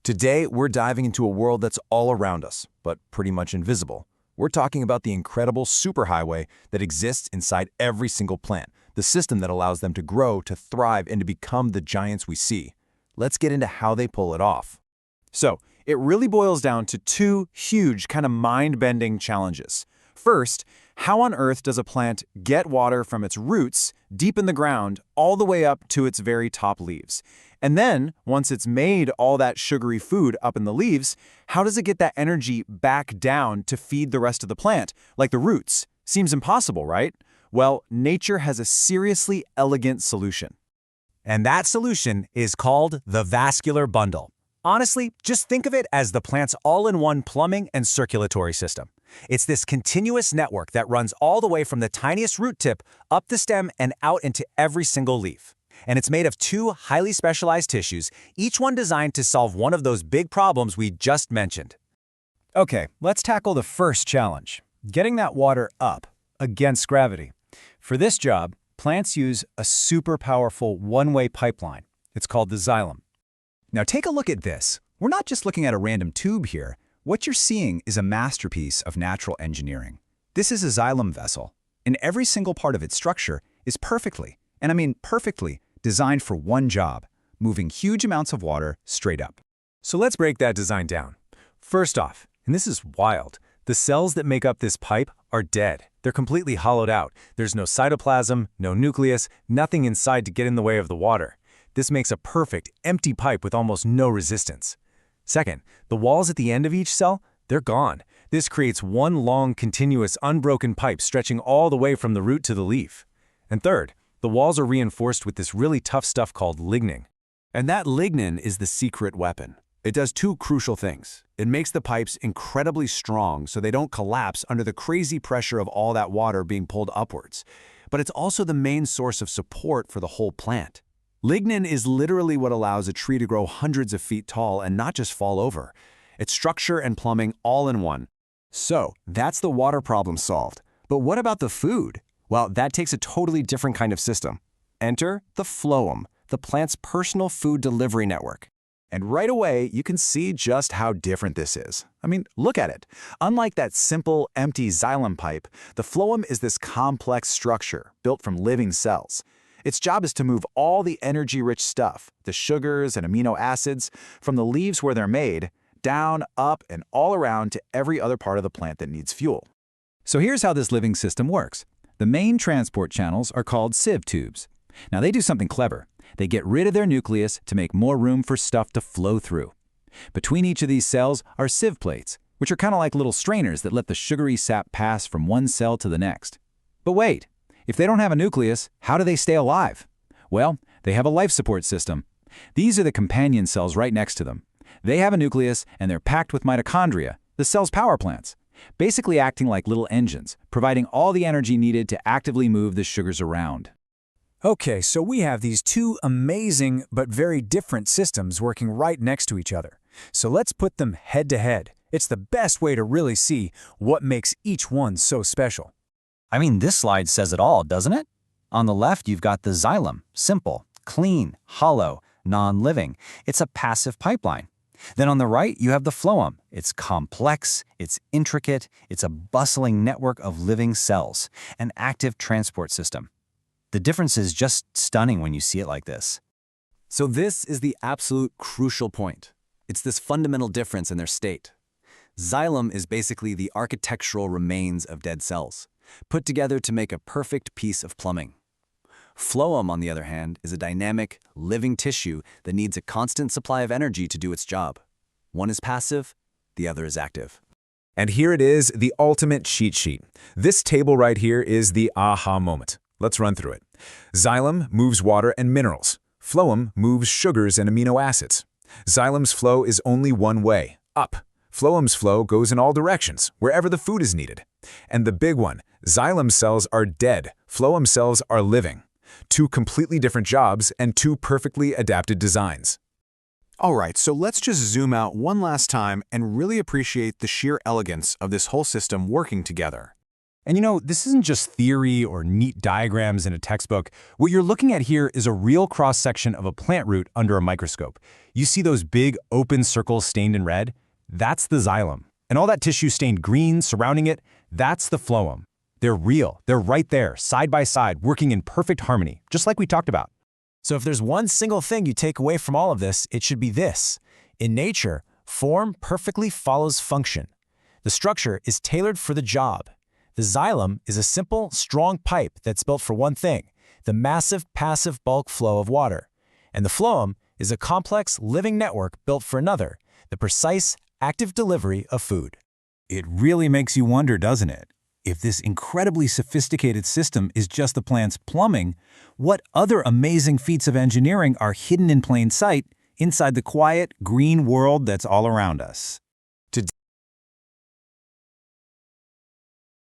Today, we're diving into a world that's all around us, but pretty much invisible. We're talking about the incredible superhighway that exists inside every single plant, the system that allows them to grow, to thrive, and to become the giants we see. Let's get into how they pull it off. So, it really boils down to two huge, kind of mind-bending challenges. First, how on earth does a plant get water from its roots, deep in the ground, all the way up to its very top leaves? And then, once it's made all that sugary food up in the leaves, how does it get that energy back down to feed the rest of the plant, like the roots? Seems impossible, right? Well, nature has a seriously elegant solution. And that solution is called the vascular bundle. Honestly, just think of it as the plant's all-in-one plumbing and circulatory system. It's this continuous network that runs all the way from the tiniest root tip up the stem and out into every single leaf. And it's made of two highly specialized tissues, each one designed to solve one of those big problems we just mentioned. Okay, let's tackle the first challenge, getting that water up against gravity. For this job, plants use a super powerful one-way pipeline. It's called the xylem. Now take a look at this. We're not just looking at a random tube here. What you're seeing is a masterpiece of natural engineering. This is a xylem vessel, and every single part of its structure is perfectly, and I mean perfectly, designed for one job, moving huge amounts of water straight up. So let's break that design down. First off, and this is wild, the cells that make up this pipe are dead. They're completely hollowed out. There's no cytoplasm, no nucleus, nothing inside to get in the way of the water. This makes a perfect, empty pipe with almost no resistance. Second, the walls at the end of each cell, they're gone. This creates one long, continuous, unbroken pipe stretching all the way from the root to the leaf. And third, the walls are reinforced with this really tough stuff called lignin. And that lignin is the secret weapon. It does two crucial things. It makes the pipes incredibly strong so they don't collapse under the crazy pressure of all that water being pulled upwards. But it's also the main source of support for the whole plant. Lignin is literally what allows a tree to grow hundreds of feet tall and not just fall over. It's structure and plumbing all in one. So, that's the water problem solved. But what about the food? Well, that takes a totally different kind of system. Enter the phloem, the plant's personal food delivery network. And right away, you can see just how different this is. I mean, look at it. Unlike that simple, empty xylem pipe, the phloem is this complex structure built from living cells. Its job is to move all the energy-rich stuff, the sugars and amino acids, from the leaves where they're made, down, up, and all around to every other part of the plant that needs fuel. So here's how this living system works. The main transport channels are called sieve tubes. Now they do something clever. They get rid of their nucleus to make more room for stuff to flow through. Between each of these cells are sieve plates, which are kind of like little strainers that let the sugary sap pass from one cell to the next. But wait, if they don't have a nucleus, how do they stay alive? Well, they have a life support system. These are the companion cells right next to them. They have a nucleus and they're packed with mitochondria, the cell's power plants, basically acting like little engines, providing all the energy needed to actively move the sugars around. Okay, so we have these two amazing but very different systems working right next to each other. So let's put them head to head. It's the best way to really see what makes each one so special. I mean, this slide says it all, doesn't it? On the left, you've got the xylem, simple, clean, hollow, non-living. It's a passive pipeline. Then on the right, you have the phloem. It's complex, it's intricate, it's a bustling network of living cells, an active transport system. The difference is just stunning when you see it like this. So this is the absolute crucial point. It's this fundamental difference in their state. Xylem is basically the architectural remains of dead cells, put together to make a perfect piece of plumbing. Phloem, on the other hand, is a dynamic, living tissue that needs a constant supply of energy to do its job. One is passive, the other is active. And here it is, the ultimate cheat sheet. This table right here is the aha moment. Let's run through it. Xylem moves water and minerals. Phloem moves sugars and amino acids. Xylem's flow is only one way, up. Phloem's flow goes in all directions, wherever the food is needed. And the big one, xylem cells are dead, phloem cells are living. Two completely different jobs and two perfectly adapted designs. All right, so let's just zoom out one last time and really appreciate the sheer elegance of this whole system working together. And this isn't just theory or neat diagrams in a textbook. What you're looking at here is a real cross-section of a plant root under a microscope. You see those big, open circles stained in red? That's the xylem. And all that tissue stained green surrounding it, that's the phloem. They're real. They're right there, side by side, working in perfect harmony, just like we talked about. So if there's one single thing you take away from all of this, it should be this. In nature, form perfectly follows function. The structure is tailored for the job. The xylem is a simple, strong pipe that's built for one thing, the massive passive bulk flow of water. And the phloem is a complex living network built for another, the precise, active delivery of food. It really makes you wonder, doesn't it? If this incredibly sophisticated system is just the plant's plumbing, what other amazing feats of engineering are hidden in plain sight inside the quiet, green world that's all around us?